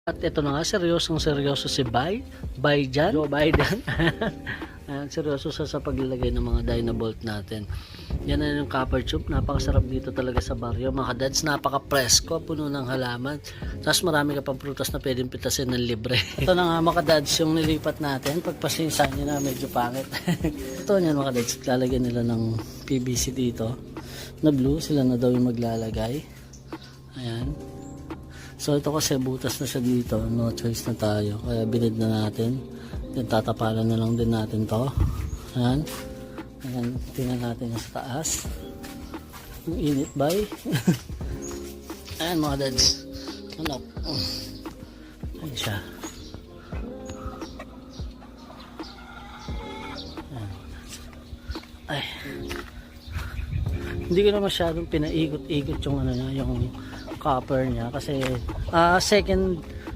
At ito na nga, seryoso si Joe Biden. Ayan, seryoso sa paglalagay ng mga Dynabolt natin. Yan na yung copper tube. Napakasarap dito talaga sa baryo. Mga kadads, napaka-presko, puno ng halaman. Tapos marami ka pang prutas na pwedeng pitasin ng libre. Ito na nga mga kadads, yung nilipat natin. Pagpasinsan nyo na, medyo pangit. Ito yan mga kadads, lalagyan nila ng PVC dito. Na blue, sila na daw yung maglalagay. Ayan. So ito kasi butas na siya dito, no choice na tayo, kaya binid na natin. Then tatapalan na lang din natin to. Ayan. Ayan, tingnan natin yung sa taas. Yung init bay. Ayan mga dads. Ano? Ayan siya. Ayan. Ay. Hindi ko na masyadong pinaikot-ikot yung ano niya, yung copper niya kasi second